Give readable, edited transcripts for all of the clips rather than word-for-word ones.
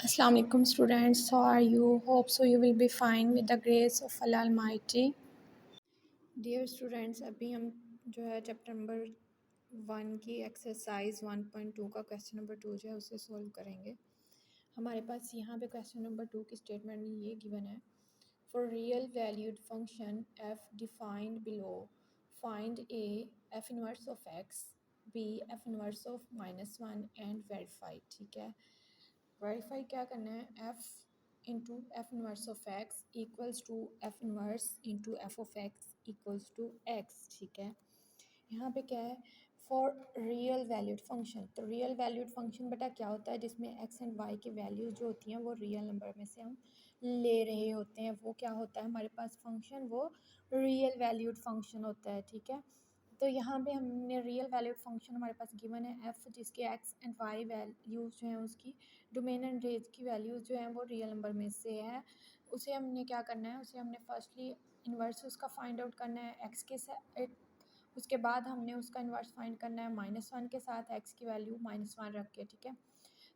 Assalamu alaikum students, how are you? Hope so you will be fine with the grace of Allah Almighty. Dear students, अभी हम जो है chapter number 1 की exercise 1.2 का question number 2 जो है उसे सॉल्व करेंगे। हमारे पास यहाँ पे क्वेश्चन नंबर 2 की स्टेटमेंट में ये गिवन है, for real valued function F defined below find A F inverse of X B F inverse of -1 and verify. ठीक है, वेरीफाई क्या करना है, F into F inverse of X equals to F inverse into F of X equals to X. ठीक है, यहाँ पे क्या है, फॉर रियल वैल्यूड फंक्शन। तो रियल वैल्यूड फंक्शन बेटा क्या होता है, जिसमें एक्स एंड वाई की वैल्यूज जो होती हैं वो रियल नंबर में से हम ले रहे होते हैं, वो क्या होता है हमारे पास फंक्शन, वो रियल वैल्यूड फंक्शन होता है। ठीक है, तो यहाँ पे हमने रियल वैल्यूड फंक्शन हमारे पास गिवन है एफ, जिसके एक्स एंड वाई वैल्यूज जो हैं उसकी डोमेन एंड रेंज की वैल्यूज जो हैं वो रियल नंबर में से है। उसे हमने क्या करना है, उसे हमने फर्स्टली इन्वर्स उसका फाइंड आउट करना है एक्स के साथ, उसके बाद हमने उसका इन्वर्स फाइंड करना है -1 के साथ एक्स की वैल्यू -1 रख के। ठीक है,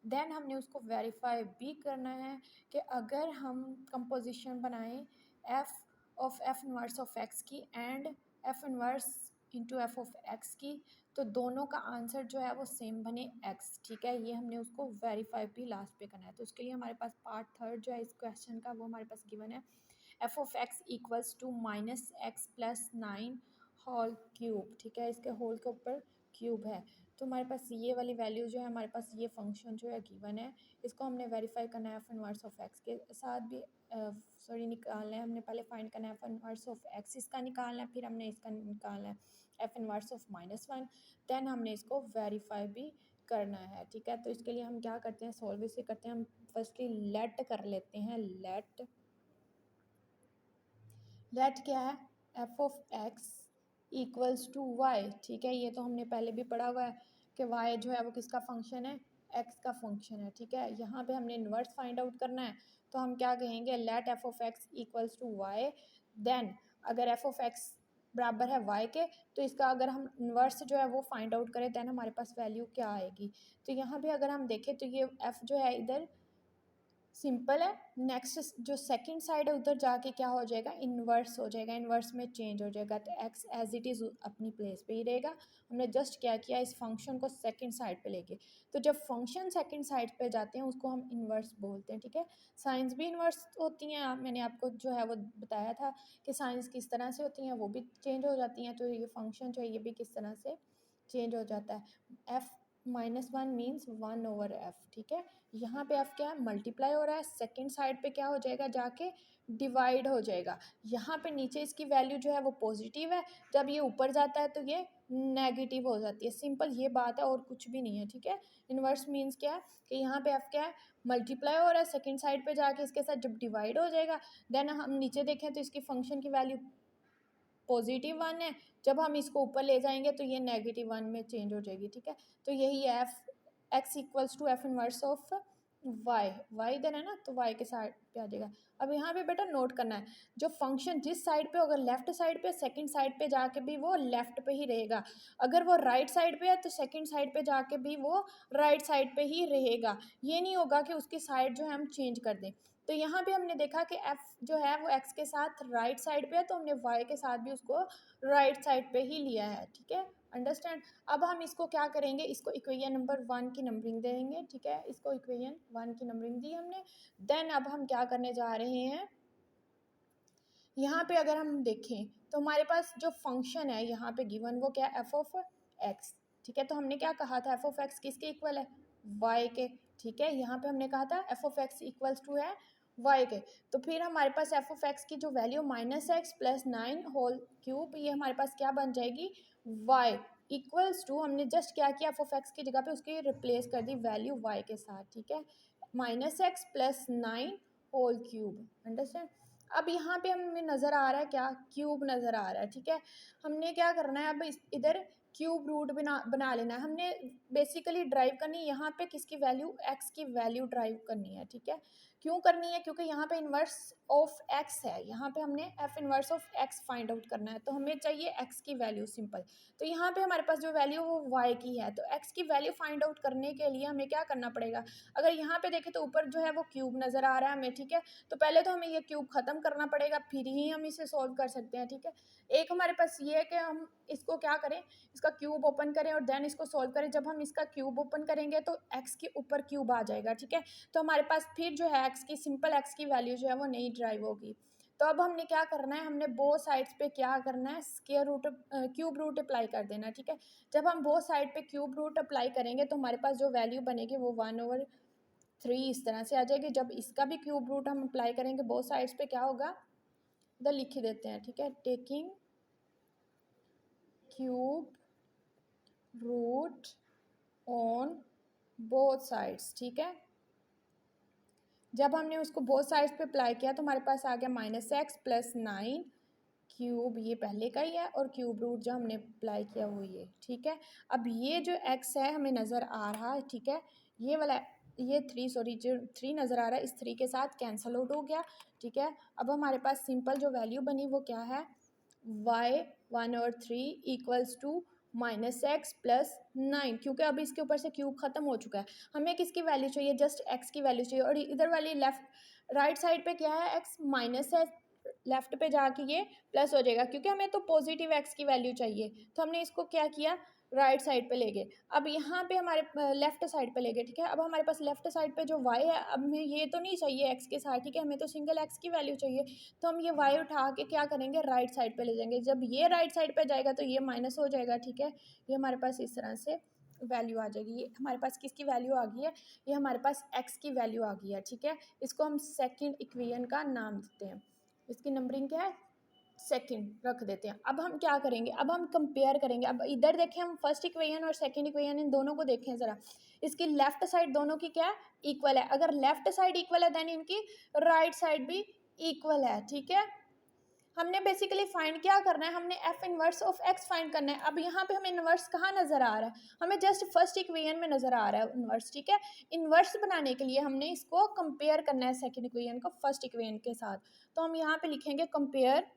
देन हमने उसको वेरीफाई भी करना है कि अगर हम कंपोजिशन बनाएं f of F inverse of x की and f inverse into F of x की, तो दोनों का आंसर जो है वो सेम बने एक्स। ठीक है, ये हमने उसको वेरीफाई भी लास्ट पे करना है। तो उसके लिए हमारे पास पार्ट थर्ड जो है इस क्वेश्चन का वो हमारे पास गिवन है, F of X equals to -x+9 whole cube. ठीक है, इसके होल के ऊपर क्यूब है, तो हमारे पास ये वाली वैल्यू जो है, हमारे पास ये फंक्शन जो है गिवन है, इसको हमने वेरीफाई करना है एफ इनवर्स ऑफ एक्स के साथ भी निकालना है। हमने पहले फाइंड करना है एफ इनवर्स ऑफ एक्स, इसका निकालना है, फिर हमने इसका निकालना है एफ इनवर्स ऑफ -1, देन हमने इसको वेरीफाई भी करना है। ठीक है, तो इसके लिए हम क्या करते हैं, सॉल्व इसे करते हैं। हम फर्स्टली लेट कर लेते हैं, लेट क्या है, F of X equals to Y. ठीक है, ये तो हमने पहले भी पढ़ा हुआ है कि वाई जो है वो किसका फंक्शन है, एक्स का फंक्शन है। ठीक है, यहाँ पे हमने इन्वर्स फाइंड आउट करना है, तो हम क्या कहेंगे, let F of X equals to Y, then अगर एफ ऑफ एक्स बराबर है वाई के, तो इसका अगर हम इन्वर्स जो है वो फाइंड आउट करें, देन हमारे पास वैल्यू क्या आएगी। तो यहाँ पे अगर हम देखें तो ये एफ जो है इधर सिंपल है, नेक्स्ट जो सेकंड साइड है उधर जाके क्या हो जाएगा, इन्वर्स हो जाएगा, इन्वर्स में चेंज हो जाएगा, तो एक्स एज इट इज़ अपनी प्लेस पे ही रहेगा। हमने जस्ट क्या किया, इस फंक्शन को सेकंड साइड पे लेके, तो जब फंक्शन सेकंड साइड पे जाते हैं उसको हम इन्वर्स बोलते हैं। ठीक है, साइंस भी इन्वर्स होती हैं, मैंने आपको जो है वो बताया था कि साइंस किस तरह से होती हैं, वो भी चेंज हो जाती हैं, तो ये फंक्शन जो है ये भी किस तरह से चेंज हो जाता है। F -1 means 1/f। ठीक है, यहाँ पे एफ क्या है, मल्टीप्लाई हो रहा है, सेकंड साइड पे क्या हो जाएगा, जाके डिवाइड हो जाएगा। यहाँ पे नीचे इसकी वैल्यू जो है वो पॉजिटिव है, जब ये ऊपर जाता है तो ये नेगेटिव हो जाती है, सिंपल ये बात है और कुछ भी नहीं है। ठीक है, इन्वर्स मीन्स क्या है कि यहाँ पे एफ क्या है, मल्टीप्लाई हो रहा है, सेकंड साइड पे जाके इसके साथ जब डिवाइड हो जाएगा, देन हम नीचे देखें तो इसकी फंक्शन की वैल्यू +1 है, जब हम इसको ऊपर ले जाएंगे तो ये -1 में चेंज हो जाएगी। ठीक है, तो यही F X equals to F inverse of Y, Y इधर है ना, तो वाई के साइड पे आ जाएगा। अब यहाँ पे बेटा नोट करना है, जो फंक्शन जिस साइड पे होगा लेफ्ट साइड पे, सेकंड साइड पे जाके भी वो लेफ्ट पे ही रहेगा, अगर वो राइट साइड पे है तो सेकंड साइड पे जाके भी वो राइट साइड पे ही रहेगा। ये नहीं होगा कि उसकी साइड जो है हम चेंज कर दें। तो यहाँ पे हमने देखा कि एफ जो है वो एक्स के साथ राइट साइड पे है, तो हमने वाई के साथ भी उसको राइट साइड पे ही लिया है। ठीक है, अंडरस्टैंड। अब हम इसको क्या करेंगे, इसको इक्वेशन नंबर 1 की नंबरिंग देंगे। ठीक है, इसको इक्वेशन 1 की नंबरिंग दी हमने, देन अब हम क्या करने जा रहे हैं, यहाँ पे अगर हम देखें तो हमारे पास जो फंक्शन है यहाँ पे गिवन वो क्या है, एफ ऑफ एक्स। ठीक है, तो हमने क्या कहा था, एफ ऑफ एक्स किसके इक्वल है, वाई के। ठीक है, यहाँ पे हमने कहा था F of X equals to है वाई के, तो फिर हमारे पास एफ ऑफ एक्स की जो वैल्यू -x+9 होल क्यूब, ये हमारे पास क्या बन जाएगी, वाई इक्वल्स टू, हमने जस्ट क्या किया, एफ ऑफ एक्स की जगह पे उसकी रिप्लेस कर दी वैल्यू वाई के साथ। ठीक है, -x+9 होल क्यूब, अंडरस्टैंड। अब यहाँ पे हमें नज़र आ रहा है क्या, क्यूब नज़र आ रहा है। ठीक है, हमने क्या करना है, अब इधर क्यूब रूट बना लेना है। हमने बेसिकली ड्राइव करनी है यहाँ पे किसकी वैल्यू, एक्स की वैल्यू ड्राइव करनी है, ठीक है। क्यों करनी है, क्योंकि यहाँ पे इन्वर्स ऑफ एक्स है, यहाँ पे हमने F inverse of x find out करना है, तो हमें चाहिए एक्स की वैल्यू सिंपल। तो यहाँ पे हमारे पास जो वैल्यू वो वाई की है, तो एक्स की वैल्यू फाइंड आउट करने के लिए हमें क्या करना पड़ेगा, अगर यहाँ पे देखें तो ऊपर जो है वो क्यूब नज़र आ रहा है हमें, ठीक है। तो पहले तो हमें ये क्यूब ख़त्म करना पड़ेगा, फिर ही हम इसे सॉल्व कर सकते हैं, ठीक है। एक हमारे पास ये है कि हम इसको क्या करें, इसका क्यूब ओपन करें और देन इसको सॉल्व करें। जब हम इसका क्यूब ओपन करेंगे तो एक्स के ऊपर क्यूब आ जाएगा, ठीक है। तो हमारे पास फिर जो है एक्स की सिंपल एक्स की वैल्यू जो है वो नहीं ड्राइव होगी। तो अब हमने क्या करना है, हमने बोथ साइड्स पे क्या करना है, square root cube root apply कर देना है, ठीक है। जब हम बोथ साइड पे क्यूब रूट अप्लाई करेंगे तो हमारे पास जो वैल्यू बनेगी वो 1/3 इस तरह से आ जाएगी। जब इसका भी क्यूब रूट हम अप्लाई करेंगे बोथ साइड्स पे क्या होगा, इधर लिख ही देते हैं, ठीक है। Taking cube root on both sides, ठीक है। जब हमने उसको बोथ साइड्स पे अप्लाई किया तो हमारे पास आ गया -x+9 क्यूब, ये पहले का ही है, और क्यूब रूट जो हमने अप्लाई किया वो ये, ठीक है। अब ये जो x है हमें नज़र आ रहा है, ठीक है, ये वाला ये 3 सॉरी जो 3 नज़र आ रहा है इस 3 के साथ कैंसल आउट हो गया, ठीक है। अब हमारे पास सिंपल जो वैल्यू बनी वो क्या है, y 1/3 इक्वल्स टू -x+9, क्योंकि अभी इसके ऊपर से क्यूब खत्म हो चुका है। हमें किसकी वैल्यू चाहिए, जस्ट x की वैल्यू चाहिए, और इधर वाली लेफ्ट राइट साइड पे क्या है, x माइनस है, लेफ्ट पे जाके ये प्लस हो जाएगा, क्योंकि हमें तो पॉजिटिव x की वैल्यू चाहिए। तो हमने इसको क्या किया, राइट साइड पे ले गए। अब यहाँ पे हमारे लेफ्ट साइड पे ले गए, ठीक है। अब हमारे पास लेफ्ट साइड पे जो y है, अब हमें ये तो नहीं चाहिए x के साथ, ठीक है, हमें तो सिंगल x की वैल्यू चाहिए। तो हम ये y उठा के क्या करेंगे, राइट साइड पे ले जाएंगे। जब ये राइट साइड पे जाएगा तो ये माइनस हो जाएगा, ठीक है। ये हमारे पास इस तरह से वैल्यू आ जाएगी। ये हमारे पास किसकी वैल्यू आ गई है, ये हमारे पास x की वैल्यू आ गई है, ठीक है। इसको हम सेकेंड इक्वेशन का नाम देते हैं, इसकी नंबरिंग क्या है, सेकंड रख देते हैं। अब हम क्या करेंगे, अब हम कंपेयर करेंगे। अब इधर देखें, हम फर्स्ट इक्वेशन और सेकंड इक्वेशन इन दोनों को देखें ज़रा। इसकी लेफ्ट साइड दोनों की क्या है, इक्वल है। अगर लेफ्ट साइड इक्वल है देन इनकी राइट साइड भी इक्वल है, ठीक है। हमने बेसिकली फाइंड क्या करना है, हमने F inverse of x find करना है। अब यहाँ पे हमें इनवर्स कहाँ नज़र आ रहा है, हमें जस्ट फर्स्ट इक्वेशन में नज़र आ रहा है इनवर्स, ठीक है। इनवर्स बनाने के लिए हमने इसको कंपेयर करना है सेकेंड इक्वेशन को फर्स्ट इक्वेशन के साथ। तो हम यहाँ पे लिखेंगे कंपेयर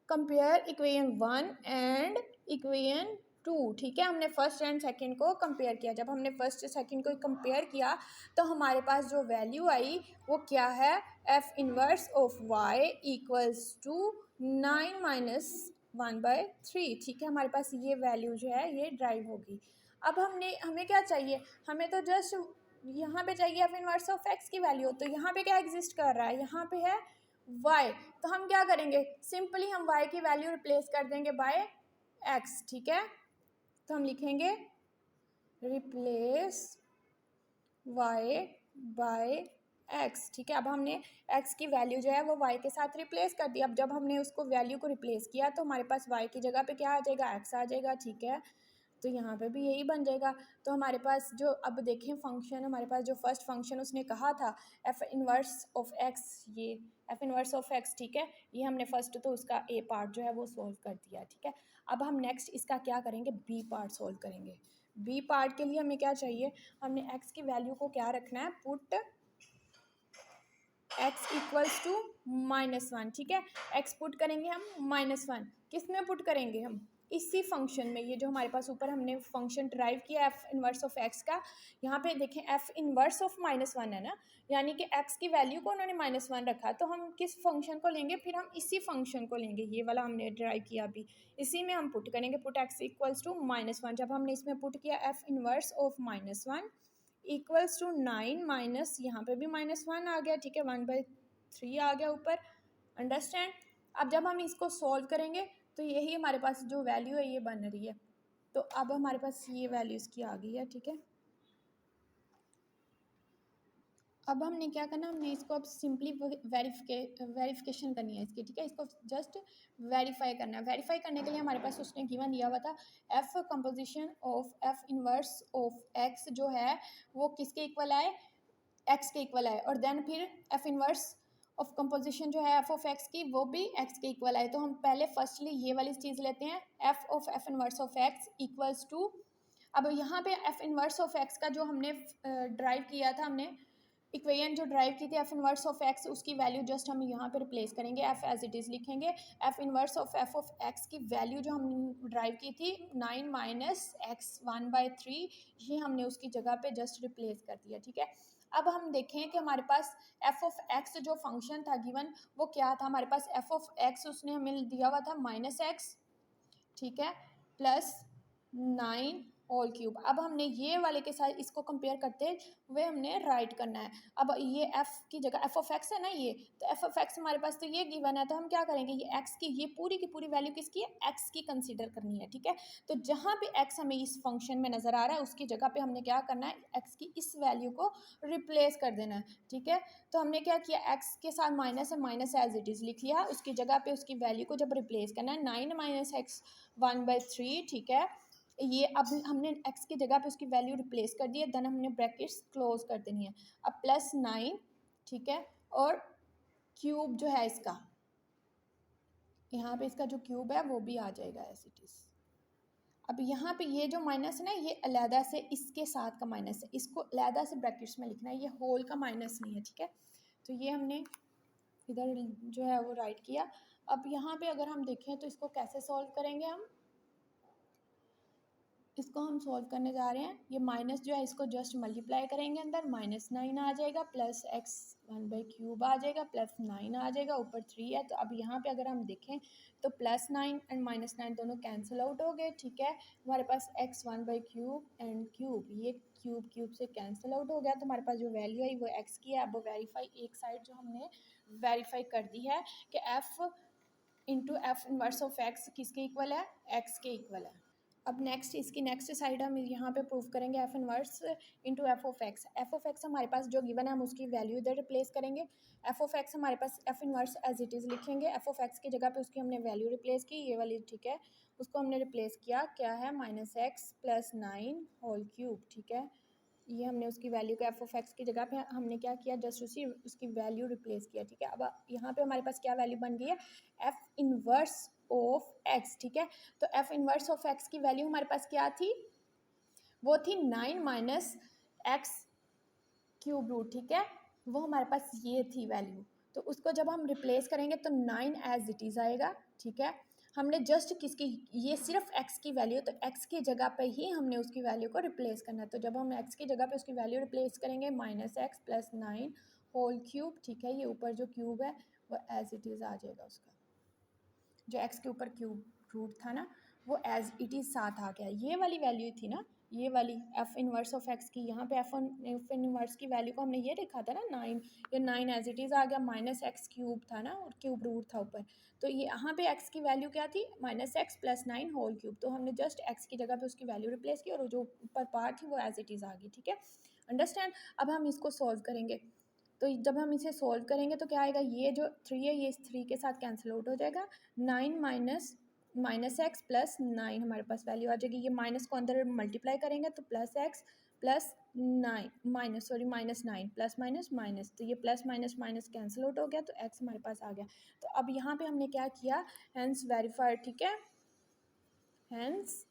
इक्वेशन 1 एंड इक्वेशन 2, ठीक है। हमने फर्स्ट एंड सेकंड को कंपेयर किया। जब हमने फर्स्ट सेकंड को कंपेयर किया तो हमारे पास जो वैल्यू आई वो क्या है, F inverse of y equals to 9-1/3, ठीक है। हमारे पास ये वैल्यू जो है ये ड्राइव होगी। अब हमें क्या चाहिए, हमें तो जस्ट यहाँ पे चाहिए एफ इनवर्स ऑफ x की वैल्यू। तो यहाँ पे क्या एग्जिस्ट कर रहा है, यहाँ पे है y। तो हम क्या करेंगे, सिंपली हम y की वैल्यू रिप्लेस कर देंगे बाय x, ठीक है। तो हम लिखेंगे रिप्लेस y बाय x, ठीक है। अब हमने x की वैल्यू जो है वो y के साथ रिप्लेस कर दी। अब जब हमने उसको वैल्यू को रिप्लेस किया तो हमारे पास y की जगह पे क्या आ जाएगा, x आ जाएगा, ठीक है। तो यहाँ पे भी यही बन जाएगा। तो हमारे पास जो अब देखें फंक्शन, हमारे पास जो फर्स्ट फंक्शन उसने कहा था एफ इनवर्स ऑफ एक्स, ये एफ इनवर्स ऑफ एक्स, ठीक है। ये हमने फर्स्ट तो उसका ए पार्ट जो है वो सोल्व कर दिया, ठीक है। अब हम नेक्स्ट इसका क्या करेंगे, बी पार्ट सोल्व करेंगे। बी पार्ट के लिए हमें क्या चाहिए, हमने एक्स की वैल्यू को क्या रखना है, पुट x इक्वल्स टू -1, ठीक है। x पुट करेंगे हम -1, किस में पुट करेंगे हम, इसी फंक्शन में। ये जो हमारे पास ऊपर हमने फंक्शन ड्राइव किया एफ इनवर्स ऑफ x का, यहाँ पे देखें एफ इनवर्स ऑफ -1 है ना, यानी कि x की वैल्यू को उन्होंने -1 रखा। तो हम किस फंक्शन को लेंगे, फिर हम इसी फंक्शन को लेंगे, ये वाला हमने ड्राइव किया अभी, इसी में हम पुट करेंगे, पुट x इक्वल्स टू -1। जब हमने इसमें पुट किया F inverse of -1 equals to 9 minus, यहाँ पे भी -1 आ गया, ठीक है, 1/3 आ गया ऊपर, अंडरस्टैंड। अब जब हम इसको सॉल्व करेंगे तो यही हमारे पास जो वैल्यू है ये बन रही है। तो अब हमारे पास ये वैल्यू इसकी आ गई है, ठीक है। अब हमने क्या करना, हमने इसको अब सिंपली वेरिफिकेशन करनी है इसकी, ठीक है। इसको जस्ट वेरीफाई करना है। वेरीफाई करने के लिए हमारे पास उसने गिवन दिया हुआ था F composition of F inverse of x जो है वो किसके इक्वल आए, एक्स के इक्वल आए, और देन फिर एफ इनवर्स ऑफ कंपोजिशन जो है एफ ऑफ एक्स की वो भी एक्स के इक्वल आए। तो हम पहले फर्स्टली ये वाली चीज़ लेते हैं, F of F inverse of X equals to, अब यहाँ पे एफ इनवर्स ऑफ एक्स का जो हमने ड्राइव किया था, हमने इक्वेशन जो ड्राइव की थी एफ इनवर्स ऑफ एक्स, उसकी वैल्यू जस्ट हम यहाँ पे रिप्लेस करेंगे, एफ एज इट इज़ लिखेंगे। F inverse of F of x की वैल्यू जो हम ड्राइव की थी 9 माइनस एक्स 1/3, ये हमने उसकी जगह पे जस्ट रिप्लेस कर दिया, ठीक है। अब हम देखें कि हमारे पास एफ ऑफ एक्स जो फंक्शन था गिवन वो क्या था, हमारे पास एफ ऑफ एक्स उसने हमें दिया हुआ था -x, ठीक है, प्लस 9 होल क्यूब। अब हमने ये वाले के साथ इसको कंपेयर करते हुए हमने राइट करना है। अब ये f की जगह एफ ऑफ एक्स है ना, ये तो एफ ऑफ एक्स हमारे पास तो ये गिवन है, तो हम क्या करेंगे, ये x की ये पूरी की पूरी वैल्यू किसकी है, x की कंसीडर करनी है, ठीक है। तो जहाँ पे x हमें इस फंक्शन में नज़र आ रहा है उसकी जगह पे हमने क्या करना है, x की इस वैल्यू को रिप्लेस कर देना है, ठीक है। तो हमने क्या किया, x के साथ माइनस है, माइनस एज इट इज़ लिख लिया, उसकी जगह पे उसकी वैल्यू को जब रिप्लेस करना है 9 माइनस एक्स 1/3, ठीक है। ये अब हमने x की जगह पे उसकी वैल्यू रिप्लेस कर दी है, देन हमने ब्रैकेट्स क्लोज कर देनी है। अब +9, ठीक है, और क्यूब जो है इसका, यहाँ पे इसका जो क्यूब है वो भी आ जाएगा एज इट इज़। अब यहाँ पे ये जो माइनस है ना, ये अलहदा से इसके साथ का माइनस है, इसको अलहदा से ब्रैकेट्स में लिखना है, ये होल का माइनस नहीं है, ठीक है। तो ये हमने इधर जो है वो राइट किया। अब यहाँ पे अगर हम देखें तो इसको कैसे सॉल्व करेंगे, हम इसको हम सॉल्व करने जा रहे हैं, ये माइनस जो है इसको जस्ट मल्टीप्लाई करेंगे, अंदर -9 आ जाएगा, प्लस एक्स 1/3 आ जाएगा, +9 आ जाएगा, ऊपर 3 है। तो अब यहाँ पे अगर हम देखें तो +9 एंड -9 दोनों कैंसिल आउट हो गए, ठीक है। हमारे पास x 1/3 एंड क्यूब, ये क्यूब क्यूब से कैंसिल आउट हो गया, तो हमारे पास जो वैल्यू है वो x की है। अब वेरीफाई एक साइड जो हमने वेरीफाई कर दी है कि f into F inverse of X किसके इक्वल है, x के इक्वल है। अब नेक्स्ट इसकी नेक्स्ट साइड हम यहाँ पे प्रूव करेंगे F inverse into F of x. F of x हमारे पास जो गिवन है हम उसकी वैल्यू इधर रिप्लेस करेंगे। एफ ऑफ एक्स हमारे पास f inverse as it is लिखेंगे, एफ ऑफ एक्स की जगह पे उसकी हमने वैल्यू रिप्लेस की, ये वाली, ठीक है, उसको हमने रिप्लेस किया, क्या है, -x + 9 होल क्यूब, ठीक है। ये हमने उसकी वैल्यू को एफ ऑफ एक्स की जगह पे हमने क्या किया, जस्ट उसकी वैल्यू रिप्लेस किया, ठीक है। अब यहाँ पे हमारे पास क्या वैल्यू बन गई है, एफ इनवर्स ऑफ एक्स, ठीक है। तो एफ इनवर्स ऑफ एक्स की वैल्यू हमारे पास क्या थी, वो थी 9 माइनस एक्स क्यूब रूट, ठीक है, वो हमारे पास ये थी वैल्यू। तो उसको जब हम रिप्लेस करेंगे तो 9 एज इट इज़ आएगा, ठीक है। हमने जस्ट किसकी, ये सिर्फ x की वैल्यू, तो x की जगह पे ही हमने उसकी वैल्यू को रिप्लेस करना है। तो जब हम x की जगह पे उसकी वैल्यू रिप्लेस करेंगे -x + 9 होल क्यूब, ठीक है, ये ऊपर जो क्यूब है वो एज इट इज़ आ जाएगा, उसका जो x के ऊपर क्यूब रूट था ना वो एज इट इज़ साथ आ गया, ये वाली वैल्यू थी ना, ये वाली एफ इनवर्स ऑफ एक्स की। यहाँ पे एफ इनवर्स की वैल्यू को हमने ये लिखा था ना 9, ये 9 एज इट इज़ आ गया, -x क्यूब था ना और क्यूब रूट था ऊपर, तो ये यहाँ पे x की वैल्यू क्या थी, -x + 9 होल क्यूब। तो हमने जस्ट x की जगह पे उसकी वैल्यू रिप्लेस की और जो ऊपर पार्ट थी वो एज इट इज़ आ गई, ठीक है, अंडरस्टैंड। अब हम इसको सॉल्व करेंगे, तो जब हम इसे सॉल्व करेंगे तो क्या आएगा, ये जो 3 है ये इस 3 के साथ कैंसिल आउट हो जाएगा, 9 माइनस -x + 9 हमारे पास वैल्यू आ जाएगी, ये माइनस को अंदर मल्टीप्लाई करेंगे तो +x + 9 -9 प्लस माइनस माइनस, तो ये plus minus minus cancel out हो गया, तो x हमारे पास आ गया। तो अब यहाँ पे हमने क्या किया, हैंस वेरीफाइड, ठीक है, hence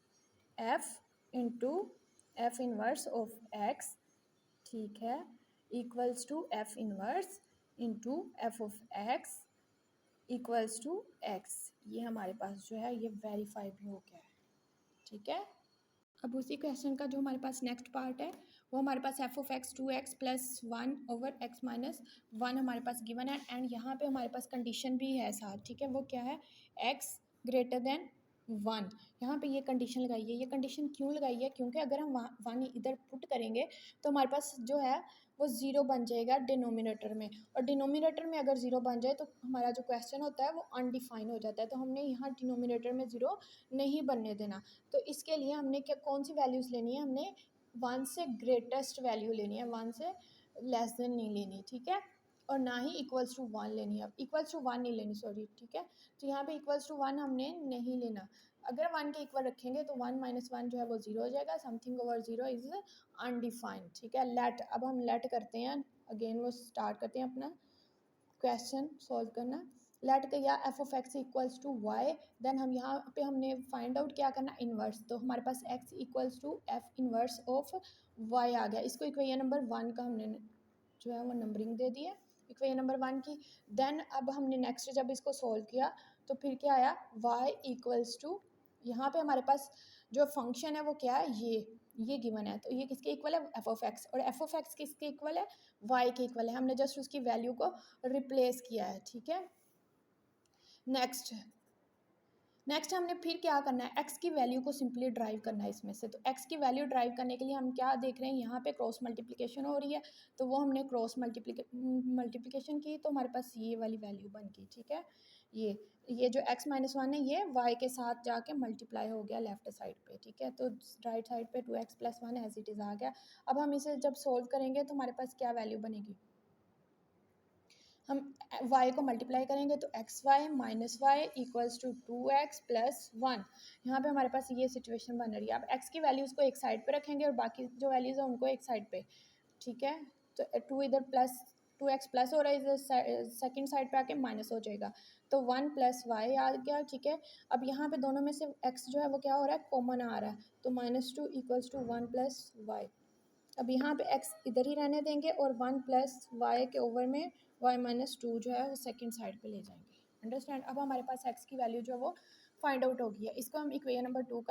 f into F inverse of x, ठीक है, equals to F inverse into F of X equals to X, ये हमारे पास जो है ये वेरीफाई भी हो गया है, ठीक है। अब उसी क्वेश्चन का जो हमारे पास नेक्स्ट पार्ट है वो हमारे पास F of x 2x + 1/x-1 हमारे पास गिवन है, एंड यहाँ पे हमारे पास कंडीशन भी है साथ, ठीक है, वो क्या है, x > 1। यहाँ पे ये कंडीशन लगाई है, ये कंडीशन क्यों लगाई है, क्योंकि अगर हम 1 इधर पुट करेंगे तो हमारे पास जो है वो 0 बन जाएगा डिनोमिनेटर में, और डिनोमिनेटर में अगर 0 बन जाए तो हमारा जो क्वेश्चन होता है वो अनडिफाइन हो जाता है, तो हमने यहाँ डिनोमिनेटर में 0 नहीं बनने देना। तो इसके लिए हमने क्या, कौन सी वैल्यूज़ लेनी है, हमने 1 से ग्रेटेस्ट वैल्यू लेनी है, 1 से लेस देन नहीं लेनी, ठीक है, और ना ही इक्वल्स टू 1 लेनी है, इक्वल्स टू 1 नहीं लेनी, सॉरी, ठीक है। तो यहाँ पे इक्वल्स टू 1 हमने नहीं लेना, अगर 1 के इक्वल रखेंगे तो 1 - 1 जो है वो 0 हो जाएगा, समथिंग ओवर 0 इज़ अनडिफाइंड, ठीक है। लेट, अब हम लेट करते हैं, अगेन वो स्टार्ट करते हैं अपना क्वेश्चन सॉल्व करना। लेट के या F of X equals to Y, then हम यहाँ पे हमने फाइंड आउट क्या करना, इन्वर्स। तो हमारे पास x equals to f inverse of y आ गया। इसको इक्वेशन नंबर 1 का हमने जो है वो नंबरिंग दे दी है, इक्वेशन नंबर 1 की। देन अब हमने नेक्स्ट जब इसको सॉल्व किया तो फिर क्या आया, वाई इक्वल्स टू, यहाँ पे हमारे पास जो फंक्शन है वो क्या है, ये गिवन है। तो ये किसके इक्वल है, एफ ऑफ एक्स, और एफ ऑफ एक्स किसके इक्वल है, वाई के इक्वल है। हमने जस्ट उसकी वैल्यू को रिप्लेस किया है, ठीक है। नेक्स्ट हमने फिर क्या करना है, एक्स की वैल्यू को सिंपली ड्राइव करना है इसमें से। तो एक्स की वैल्यू ड्राइव करने के लिए हम क्या देख रहे हैं, यहाँ पे क्रॉस मल्टीप्लिकेशन हो रही है, तो वो हमने क्रॉस मल्टीप्लिकेशन की, तो हमारे पास ये वाली वैल्यू बन गई, ठीक है। ये जो x माइनस 1 है ये y के साथ जाके मल्टीप्लाई हो गया लेफ्ट साइड पे, ठीक है। तो राइट साइड पे 2x plus 1 as it is आ गया। अब हम इसे जब सोल्व करेंगे तो हमारे पास क्या वैल्यू बनेगी, हम y को मल्टीप्लाई करेंगे तो X Y minus Y equals to 2x plus 1। यहाँ पे हमारे पास ये सिचुएशन बन रही है। अब x की वैल्यूज़ को एक साइड पे रखेंगे और बाकी जो वैल्यूज़ है उनको एक साइड पे, ठीक है। तो 2 इधर प्लस 2x प्लस हो रहा है, इधर सेकेंड साइड पे आके माइनस हो जाएगा, तो 1 प्लस वाई आ गया, ठीक है। अब यहाँ पे दोनों में से x जो है वो क्या हो रहा है, कॉमन आ रहा है, तो -2 इक्वल्स टू 1 प्लस वाई। अब यहाँ पे x इधर ही रहने देंगे और 1 प्लस वाई के ओवर में y माइनस 2 जो है वो सेकेंड साइड पे ले जाएंगे, अंडरस्टैंड। अब हमारे पास x की वैल्यू जो है वो फाइंड आउट हो गई है। इसको हम इक्वेशन नंबर 2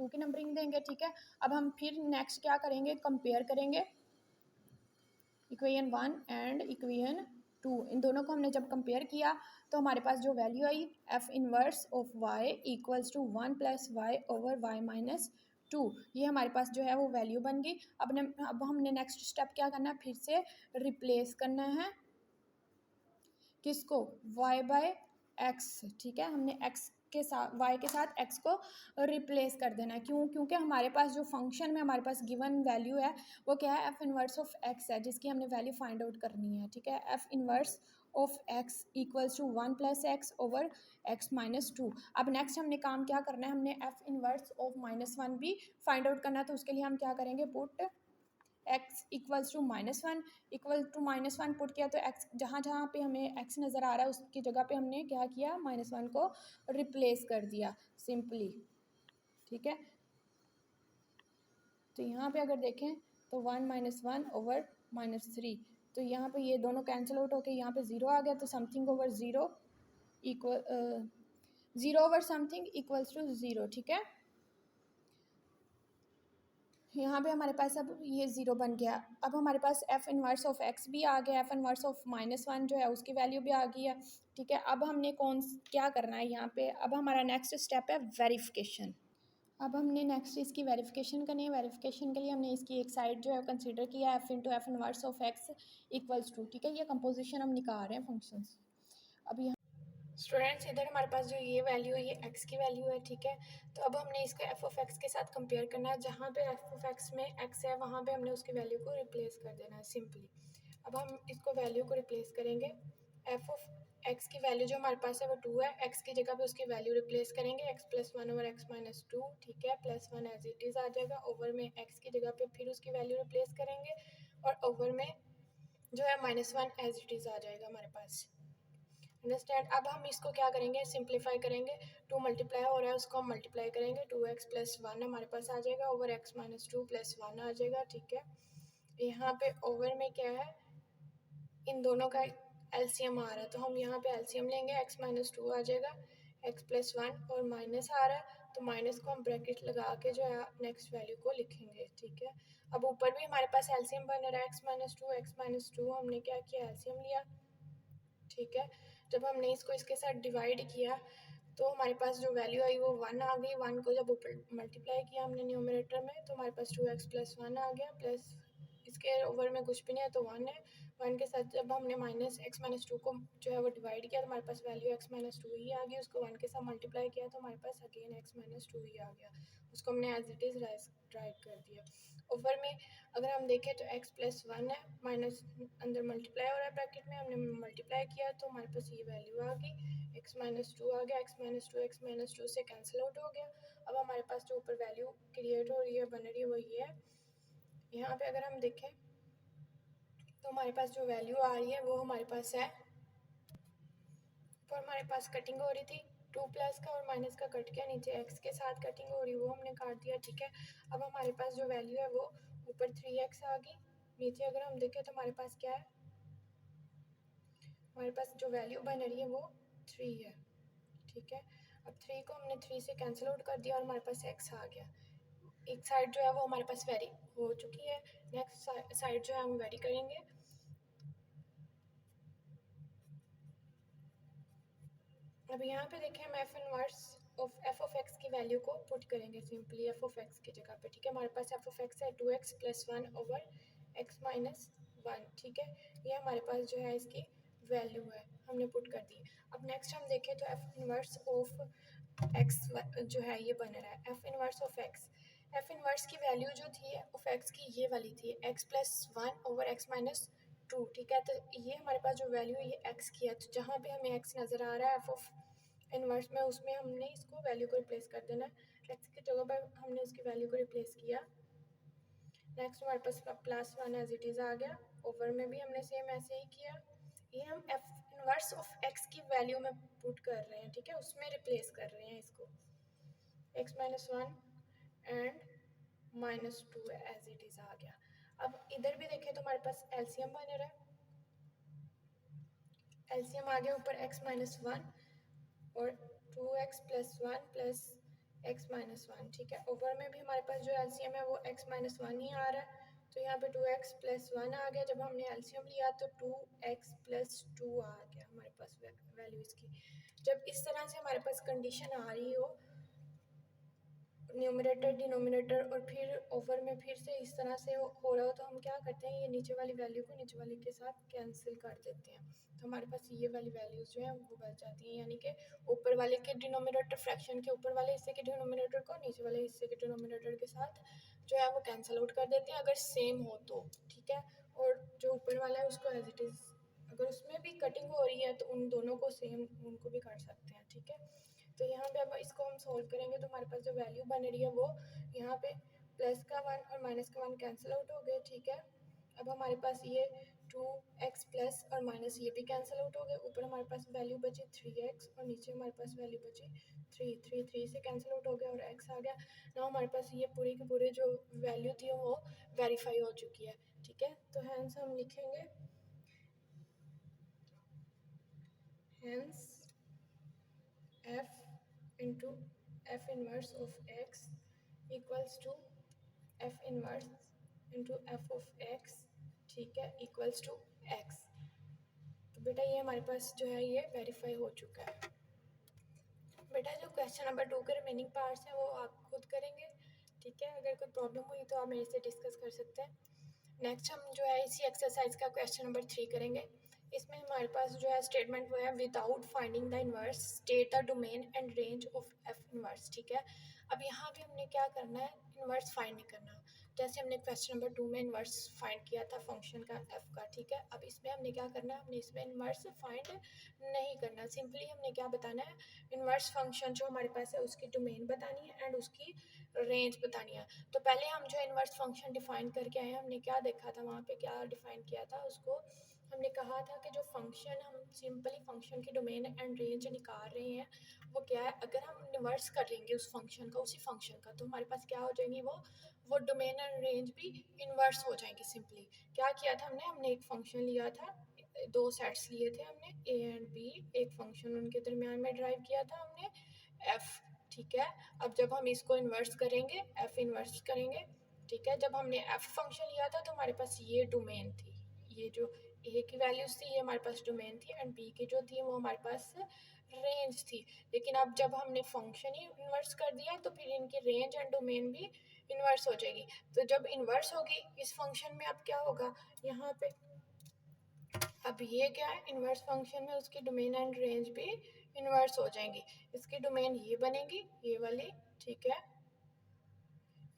की नंबरिंग देंगे, ठीक है। अब हम फिर नेक्स्ट क्या करेंगे, कंपेयर करेंगे इक्वेशन 1 एंड इक्वेशन 2। इन दोनों को हमने जब कंपेयर किया तो हमारे पास जो वैल्यू आई, F inverse of Y equals to 1 plus Y over Y minus 2, ये हमारे पास जो है वो वैल्यू बन गई। अब हमने नेक्स्ट स्टेप क्या करना है, फिर से रिप्लेस करना है किसको, y बाय एक्स, ठीक है। हमने x के साथ y के साथ x को रिप्लेस कर देना है, क्यों, क्योंकि हमारे पास जो फंक्शन में हमारे पास गिवन वैल्यू है वो क्या है, f इनवर्स ऑफ x है, जिसकी हमने वैल्यू फाइंड आउट करनी है, ठीक है। f inverse of x equals to 1 plus X over x minus 2। अब नेक्स्ट हमने काम क्या करना है, हमने f इनवर्स ऑफ -1 भी फाइंड आउट करना है। तो उसके लिए हम क्या करेंगे, put x equals to -1, equal to -1 put किया तो x जहाँ जहाँ पे हमें x नज़र आ रहा है उसकी जगह पे हमने क्या किया, -1 को रिप्लेस कर दिया सिंपली, ठीक है। तो यहाँ पे अगर देखें तो 1 -1 ओवर -3, तो यहाँ पे ये दोनों कैंसिल आउट होके यहाँ पे 0 आ गया, तो something over 0 equal 0 over something equals to 0, ठीक है। यहाँ पे हमारे पास अब ये 0 बन गया। अब हमारे पास एफ इनवर्स ऑफ एक्स भी आ गया, एफ इनवर्स ऑफ -1 जो है उसकी वैल्यू भी आ गई है, ठीक है। अब हमने क्या करना है यहाँ पे, अब हमारा नेक्स्ट स्टेप है वेरिफिकेशन। अब हमने नेक्स्ट इसकी वेरिफिकेशन करनी है। वेरिफिकेशन के लिए हमने इसकी एक साइड जो है कंसीडर किया, F into F inverse of X equals to, ठीक है। ये कंपोजिशन हम निकाल रहे हैं फंक्शंस। अब यहाँ स्टूडेंट्स इधर हमारे पास जो ये वैल्यू है ये x की वैल्यू है, ठीक है। तो अब हमने इसको f ऑफ x के साथ कंपेयर करना है, जहाँ पे f ऑफ x में x है वहाँ पे हमने उसकी वैल्यू को रिप्लेस कर देना है सिंपली। अब हम इसको वैल्यू को रिप्लेस करेंगे, f ऑफ x की वैल्यू जो हमारे पास है वो 2 है, x की जगह पे उसकी वैल्यू रिप्लेस करेंगे, x plus 1 over x minus 2, ठीक है, प्लस 1 एज इट इज़ आ जाएगा। ओवर में x की जगह पे फिर उसकी वैल्यू रिप्लेस करेंगे और ओवर में जो है -1 एज इट इज़ आ जाएगा हमारे पास, अंडरस्टैंड। अब हम इसको क्या करेंगे, सिंप्लीफाई करेंगे। 2 मल्टीप्लाई हो रहा है उसको हम मल्टीप्लाई करेंगे, 2x प्लस 1 हमारे पास आ जाएगा ओवर x माइनस 2 प्लस 1 आ जाएगा, ठीक है। यहाँ पे ओवर में क्या है, इन दोनों का एलसीएम आ रहा है, तो हम यहाँ पे एलसीएम लेंगे, x माइनस 2 आ जाएगा, x प्लस 1 और माइनस आ रहा है तो माइनस को हम ब्रैकेट लगा के जो है नेक्स्ट वैल्यू को लिखेंगे, ठीक है। अब ऊपर भी हमारे पास एलसीएम बन रहा है, x माइनस 2 हमने क्या किया, एलसीएम लिया, ठीक है। जब हमने इसको इसके साथ डिवाइड किया तो हमारे पास जो वैल्यू आई वो 1 आ गई। 1 को जब ऊपर मल्टीप्लाई किया हमने न्यूमरेटर में तो हमारे पास 2x प्लस 1 आ गया, प्लस इसके ओवर में कुछ भी नहीं है तो 1 है। 1 के साथ जब हमने x माइनस 2 को जो है वो डिवाइड किया तो हमारे पास वैल्यू x माइनस 2 ही आ गई। उसको 1 के साथ मल्टीप्लाई किया तो हमारे पास अगेन x माइनस 2 ही आ गया, उसको हमने एज इट इज़ राइट कर दिया। ओवर में अगर हम देखें तो x प्लस 1 है, माइनस अंदर मल्टीप्लाई हो रहा है ब्रैकेट में, हमने मल्टीप्लाई किया तो हमारे पास ये वैल्यू आ गई, x माइनस 2 आ गया, x माइनस 2 से कैंसिल आउट हो गया। अब हमारे पास जो ऊपर वैल्यू क्रिएट हो रही है, बन रही है, वो ये है। यहाँ पे अगर हम देखें तो हमारे पास जो वैल्यू आ रही है वो हमारे पास है बिफोर हमारे पास कटिंग हो रही थी, 2 प्लस का और माइनस का कट गया, नीचे x के साथ कटिंग हो रही वो हमने काट दिया, ठीक है। अब हमारे पास जो वैल्यू है वो ऊपर 3x आ गई, नीचे अगर हम देखें तो हमारे पास क्या है, हमारे पास जो वैल्यू बन रही है वो 3 है, ठीक है। अब 3 को हमने 3 से कैंसिल आउट कर दिया और हमारे पास x आ गया। एक साइड जो है वो हमारे पास वेरी हो चुकी है, नेक्स्ट साइड जो है हम वेरी करेंगे। अब यहाँ पे देखें हम F inverse of F of x की वैल्यू को पुट करेंगे सिंपली एफ ऑफ एक्स की जगह पे, ठीक है। हमारे पास एफ ऑफ एक्स है 2x plus 1 over x minus 1, ठीक है। ये हमारे पास जो है इसकी वैल्यू है, हमने पुट कर दी। अब नेक्स्ट हम देखें तो एफ इनवर्स ऑफ एक्स जो है ये बन रहा है, F inverse of x, F inverse की वैल्यू जो थी ऑफ एक्स की ये वाली थी x plus 1 over x minus 2, ठीक है। तो ये हमारे पास जो वैल्यू है ये x की है, तो जहाँ पे हमें x नज़र आ रहा है एफ ऑफ इनवर्स में, उसमें हमने इसको वैल्यू को रिप्लेस कर देना है, x की जगह पर हमने उसकी वैल्यू को रिप्लेस किया। नेक्स्ट हमारे पास प्लस 1 एज इट इज़ आ गया, ओवर में भी हमने सेम ऐसे ही किया। ये हम एफ इनवर्स ऑफ x की वैल्यू में पुट कर रहे हैं, ठीक है, उसमें रिप्लेस कर रहे हैं इसको, x minus 1 and minus 2 as it is आ गया। अब इधर भी देखें तो हमारे पास एलसीएम बन रहा है, एलसीएम आ गया ऊपर x माइनस 1 और 2x plus 1 plus x minus 1, ठीक है। ओवर में भी हमारे पास जो एलसीएम है वो x माइनस 1 ही आ रहा है, तो यहाँ पे 2x प्लस 1 आ गया। जब हमने एलसीएम लिया तो 2x प्लस 2 आ गया हमारे पास वैल्यू इसकी। जब इस तरह से हमारे पास कंडीशन आ रही हो न्यूमरेटर डिनोमिनेटर और फिर ओवर में फिर से इस तरह से हो रहा हो, तो हम क्या करते हैं, ये नीचे वाली वैल्यू को नीचे वाली के साथ कैंसिल कर देते हैं, तो हमारे पास ये वाली वैल्यूज़ जो है वो बच जाती हैं। यानी कि ऊपर वाले के डिनोमिनेटर फ्रैक्शन के ऊपर वाले हिस्से के डिनोमिनेटर को नीचे वाले हिस्से के डिनोमिनेटर के साथ जो है वो कैंसिल आउट कर देते हैं अगर सेम हो तो, ठीक है। और जो ऊपर वाला है उसको एज इट इज़, अगर उसमें भी कटिंग हो रही है तो उन दोनों को सेम उनको भी कर सकते हैं, ठीक है। तो यहाँ पे अब इसको हम सोल्व करेंगे तो हमारे पास जो वैल्यू बन रही है वो यहाँ पे प्लस का 1 और माइनस का 1 कैंसिल आउट हो गए, ठीक है। अब हमारे पास ये 2x प्लस और माइनस ये भी कैंसिल आउट हो गए, ऊपर हमारे पास वैल्यू बची 3x और नीचे हमारे पास वैल्यू बची 3 से कैंसिल आउट हो गया और x आ गया। ना हमारे पास ये पूरी की पूरी जो वैल्यू थी वो वेरीफाई हो चुकी है, ठीक है। तो हैंस हम लिखेंगे hence f into F inverse of x equals to F inverse into F of x, ठीक है, इक्वल्स टू एक्स। तो बेटा ये हमारे पास जो है ये वेरीफाई हो चुका है। बेटा जो क्वेश्चन नंबर 2 के रिमेनिंग पार्ट्स हैं वो आप खुद करेंगे, ठीक है। अगर कोई प्रॉब्लम हुई तो आप मेरे से डिस्कस कर सकते हैं। नेक्स्ट हम जो है इसी एक्सरसाइज का क्वेश्चन नंबर 3 करेंगे। इसमें हमारे पास जो है स्टेटमेंट वो है without finding the inverse state the domain and range of F inverse, ठीक है। अब यहाँ पे हमने क्या करना है, इनवर्स फाइंड नहीं करना, जैसे हमने क्वेश्चन नंबर 2 में इनवर्स फाइंड किया था फंक्शन का एफ का, ठीक है। अब इसमें हमने क्या करना है, हमने इसमें इनवर्स फाइंड नहीं करना, सिंपली हमने क्या बताना है, इनवर्स फंक्शन जो हमारे पास है उसकी डोमेन बतानी है एंड उसकी रेंज बतानी है। तो पहले हम जो इनवर्स फंक्शन डिफाइन करके आए हैं, हमने क्या देखा था वहाँ पे, क्या डिफाइन किया था उसको, हमने कहा था कि जो फंक्शन हम सिंपली फंक्शन की डोमेन एंड रेंज निकाल रहे हैं वो क्या है, अगर हम इन्वर्स करेंगे उस फंक्शन का उसी फंक्शन का तो हमारे पास क्या हो जाएंगी वो डोमेन एंड रेंज भी इन्वर्स हो जाएंगी। सिंपली क्या किया था हमने, हमने एक फंक्शन लिया था, दो सेट्स लिए थे हमने ए एंड बी, एक फंक्शन उनके दरमियान में ड्राइव किया था हमने एफ, ठीक है। अब जब हम इसको इन्वर्स करेंगे एफ इन्वर्स करेंगे, ठीक है, जब हमने एफ फंक्शन लिया था तो हमारे पास ये डोमेन थी, ये जो ए की वैल्यूज थी ये हमारे पास डोमेन थी एंड बी की जो थी वो हमारे पास रेंज थी। लेकिन अब जब हमने फंक्शन ही इन्वर्स कर दिया तो फिर इनकी रेंज एंड डोमेन भी इन्वर्स हो जाएगी। तो जब इन्वर्स होगी इस फंक्शन में अब क्या होगा यहाँ पे, अब ये क्या है इन्वर्स फंक्शन में उसकी डोमेन एंड रेंज भी इन्वर्स हो जाएंगी। इसकी डोमेन ये बनेगी ये वाली, ठीक है,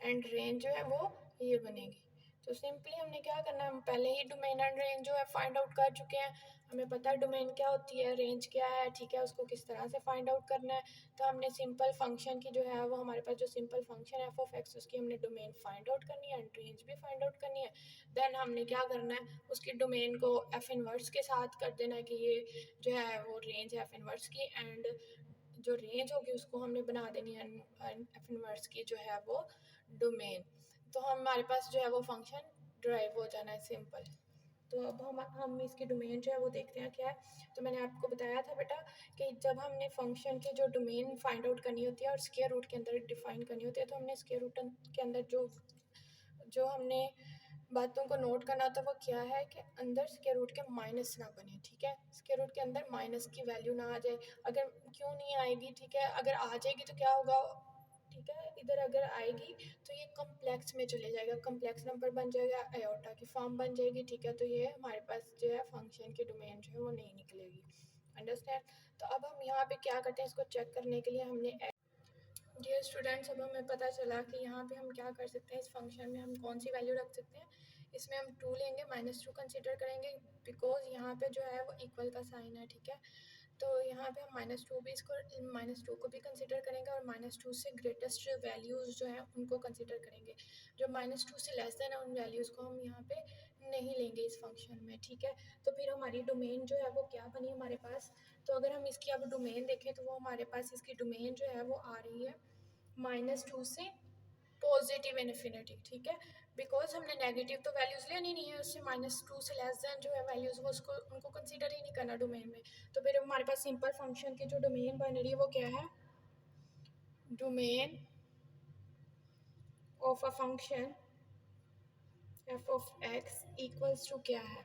एंड रेंज जो है वो ये बनेगी। तो सिंपली हमने क्या करना है, हम पहले ही डोमेन एंड रेंज जो है फाइंड आउट कर चुके हैं, हमें पता है डोमेन क्या होती है, रेंज क्या है, ठीक है, उसको किस तरह से फाइंड आउट करना है। तो हमने सिंपल फंक्शन की जो है वो हमारे पास जो सिंपल फंक्शन है f(x) उसकी हमने डोमेन फाइंड आउट करनी है एंड रेंज भी फाइंड आउट करनी है। देन हमने क्या करना है, उसकी डोमेन को f इनवर्स के साथ कर देना है कि ये जो है वो रेंज है f इनवर्स की, एंड जो रेंज होगी उसको हमने बना देनी है f इनवर्स की जो है वो डोमेन। तो हमारे पास जो है वो फंक्शन ड्राइव हो जाना है सिंपल। तो अब हम इसकी डोमेन जो है वो देखते हैं क्या है। तो मैंने आपको बताया था बेटा कि जब हमने फंक्शन की जो डोमेन फाइंड आउट करनी होती है और स्क्वायर रूट के अंदर डिफाइन करनी होती है, तो हमने स्क्वायर रूट के अंदर जो जो हमने बातों को नोट करना होता है वो क्या है कि अंदर स्क्वायर रूट के माइनस ना बने, ठीक है, स्क्वायर रूट के अंदर माइनस की वैल्यू ना आ जाए। अगर क्यों नहीं आएगी, ठीक है, अगर आ जाएगी तो क्या होगा, ठीक है, इधर अगर आएगी तो ये कम्प्लेक्स में चले जाएगा, कम्प्लेक्स नंबर बन जाएगा, आयोटा की फॉर्म बन जाएगी, ठीक है, तो ये हमारे पास जो है फंक्शन की डोमेन जो है वो नहीं निकलेगी। अंडरस्टैंड। तो अब हम यहाँ पे क्या करते हैं, इसको चेक करने के लिए हमने डियर स्टूडेंट्स, अब हमें पता चला कि यहाँ पे हम क्या कर सकते हैं, इस फंक्शन में हम कौन सी वैल्यू रख सकते हैं। इसमें हम 2 लेंगे, -2 कंसिडर करेंगे बिकॉज यहाँ पे जो है वो इक्वल का साइन है, ठीक है। तो यहाँ पे हम -2 भी इसको -2 को भी कंसिडर करेंगे और -2 से ग्रेटेस्ट वैल्यूज़ जो हैं उनको कंसिडर करेंगे। जो -2 से लेस देन है उन वैल्यूज़ को हम यहाँ पे नहीं लेंगे इस फंक्शन में, ठीक है। तो फिर हमारी डोमेन जो है वो क्या बनी हमारे पास। तो अगर हम इसकी अब डोमेन देखें तो वो हमारे पास इसकी डोमेन जो है वो आ रही है -2 से पॉजिटिव इन्फिनिटी, ठीक है, बिकॉज हमने नेगेटिव तो वैल्यूज़ लेनी नहीं है, उससे -2 से लेस देन जो है वैल्यूज़ वो उसको उनको कंसीडर ही नहीं करना डोमेन में। तो फिर हमारे पास सिंपल फंक्शन की जो डोमेन बन रही है वो क्या है, domain of a function f(x) equals to क्या है,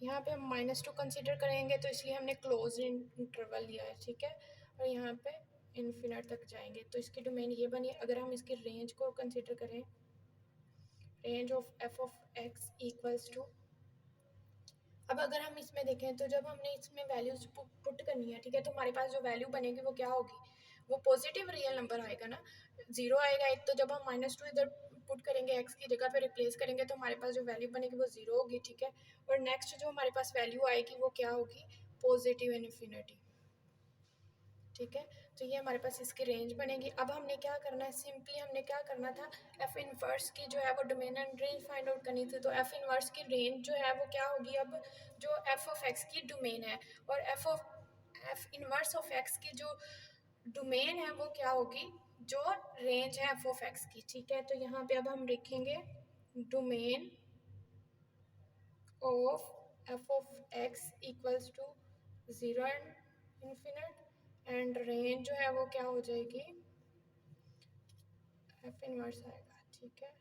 यहाँ पे हम -2 कंसीडर करेंगे तो इसलिए हमने क्लोज इंटरवल लिया है, ठीक है, और यहाँ पे इन्फिनिट तक जाएंगे तो इसकी डोमेन ये बनी। अगर हम इसकी रेंज को कंसीडर करें, range of f(x) equals to, अब अगर हम इसमें देखें तो जब हमने इसमें वैल्यूज पुट करनी है, ठीक है, तो हमारे पास जो वैल्यू बनेगी वो क्या होगी, वो पॉजिटिव रियल नंबर आएगा ना, जीरो आएगा एक। तो जब हम -2 इधर पुट करेंगे एक्स की जगह पे रिप्लेस करेंगे तो हमारे पास जो वैल्यू बनेगी वो जीरो होगी, ठीक है। और नेक्स्ट जो हमारे पास वैल्यू आएगी वो क्या होगी, पॉजिटिव इन्फिनिटी, ठीक है। तो ये हमारे पास इसकी रेंज बनेगी। अब हमने क्या करना है, सिंपली हमने क्या करना था, एफ इनवर्स की जो है वो domain and range find out करनी थी। तो एफ इनवर्स की रेंज जो है वो क्या होगी, अब जो f(x) की डोमेन है और एफ इनवर्स ऑफ x की जो डोमेन है वो क्या होगी, जो रेंज है f(x) की, ठीक है। तो यहाँ पे अब हम लिखेंगे domain of f(x) equals to 0 and infinite, and range जो है वो क्या हो जाएगी, एफ इनवर्स आएगा, ठीक है।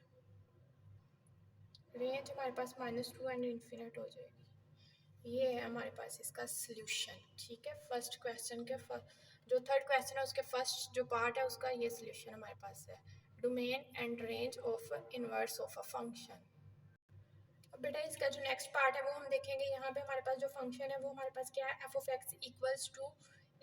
रेंज हमारे पास -2 एंड इन्फिनिट हो जाएगी। ये है हमारे पास इसका सल्यूशन, ठीक है। फर्स्ट क्वेश्चन के जो थर्ड क्वेश्चन है उसके फर्स्ट जो पार्ट है उसका ये सल्यूशन हमारे पास है, domain and range of inverse of a function. अब बेटा इसका जो नेक्स्ट पार्ट है वो हम देखेंगे। यहाँ पे हमारे पास जो फंक्शन है वो हमारे पास क्या है, f(x) इक्वल्स टू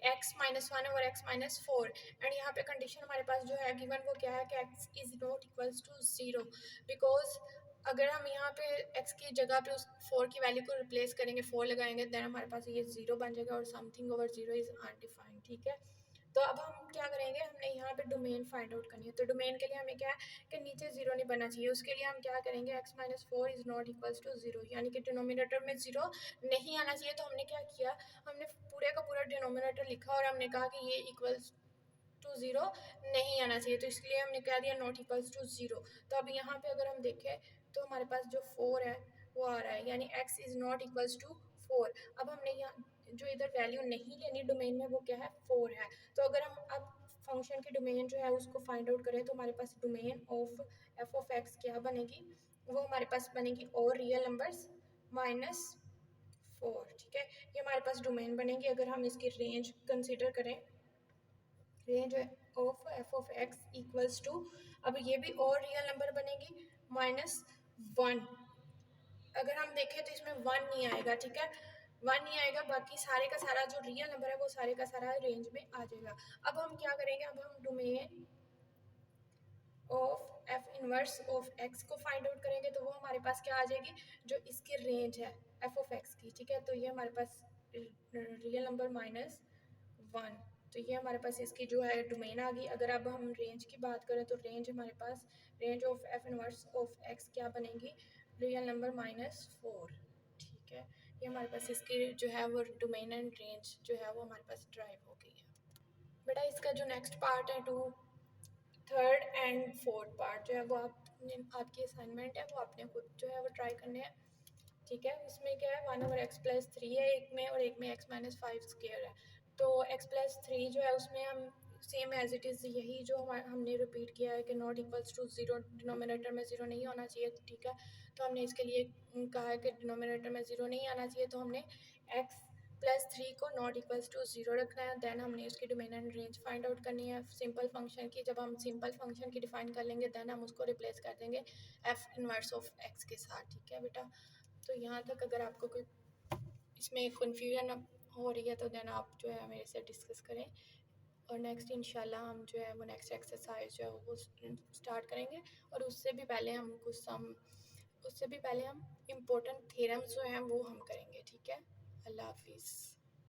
x-1 और x-4, एंड यहाँ पे कंडीशन हमारे पास जो है गिवन वो क्या है कि x is not equals to 0, because अगर हम यहाँ पे x की जगह पे उस 4 की वैल्यू को रिप्लेस करेंगे, 4 लगाएंगे, देन हमारे पास ये 0 बन जाएगा और समथिंग ओवर 0 इज अनडिफाइंड, ठीक है। तो अब हम क्या करेंगे, हमने यहाँ पे डोमेन फाइंड आउट करनी है। तो डोमेन के लिए हमें क्या है कि नीचे 0 नहीं बनना चाहिए, उसके लिए हम क्या करेंगे, x-4 is not equals to 0, यानी कि डिनोमिनेटर में 0 नहीं आना चाहिए। तो हमने क्या किया, हमने पूरे का पूरा डिनोमिनेटर लिखा और हमने कहा कि ये इक्वल्स टू 0 नहीं आना चाहिए, तो इसलिए हमने कह दिया नॉट इक्वल्स टू 0। तो अब यहाँ पे अगर हम देखें तो हमारे पास जो 4 है वो आ रहा है, यानी x is not equals to 4। अब हमने यहाँ जो इधर वैल्यू नहीं लेनी डोमेन में वो क्या है, 4 है। तो अगर हम अब फंक्शन की डोमेन जो है उसको फाइंड आउट करें तो हमारे पास डोमेन ऑफ f(x) क्या बनेगी, वो हमारे पास बनेगी और रियल नंबर्स -4, ठीक है। ये हमारे पास डोमेन बनेगी। अगर हम इसकी रेंज कंसिडर करें, range of f(x) equals to, अब ये भी और रियल नंबर बनेगी -1। अगर हम देखें तो इसमें 1 नहीं आएगा, ठीक है, 1 नहीं आएगा, बाकी सारे का सारा जो रियल नंबर है वो सारे का सारा रेंज में आ जाएगा। अब हम क्या करेंगे, अब हम domain of F inverse of x को फाइंड आउट करेंगे तो वो हमारे पास क्या आ जाएगी, जो इसकी रेंज है एफ ऑफ एक्स की, ठीक है। तो ये हमारे पास रियल नंबर माइनस 1, तो ये हमारे पास इसकी जो है डोमेन आ गई। अगर अब हम रेंज की बात करें तो रेंज हमारे पास, range of F inverse of x क्या बनेगी, रियल नंबर -4, ठीक है। ये हमारे पास इसकी जो है वो डोमेन एंड रेंज जो है वो हमारे पास ड्राइव हो गई है। बेटा इसका जो नेक्स्ट पार्ट है, two third and fourth part जो है वो आपकी असाइनमेंट है, वो आपने खुद जो है वो ट्राई करने हैं, ठीक है। उसमें क्या है 1/x+3 है एक में, और एक में x-5² है। तो x+3 जो है उसमें हम सेम एज इट इज़ यही जो हमने रिपीट किया है कि not equals to zero, denominator में ज़ीरो नहीं होना चाहिए, ठीक है। तो हमने इसके लिए कहा है कि डिनोमिनेटर में ज़ीरो नहीं आना चाहिए, तो हमने x+3 को नॉट इक्वल्स टू ज़ीरो रखना है। देन हमने उसकी domain and range find out करनी है सिंपल फंक्शन की। जब हम सिंपल फंक्शन की डिफाइन कर लेंगे देन हम उसको रिप्लेस कर देंगे एफ इनवर्स ऑफ एक्स के साथ, ठीक है बेटा। तो यहाँ तक अगर आपको कोई इसमें कन्फ्यूजन हो रही है तो देन आप जो है मेरे से डिस्कस करें, और नेक्स्ट इंशाल्लाह हम जो है वो नेक्स्ट एक्सरसाइज जो है वो स्टार्ट करेंगे। और उससे भी पहले हम कुछ सम, उससे भी पहले हम इम्पोर्टेंट थ्योरम्स जो हैं वो हम करेंगे, ठीक है। अल्लाह हाफिज़।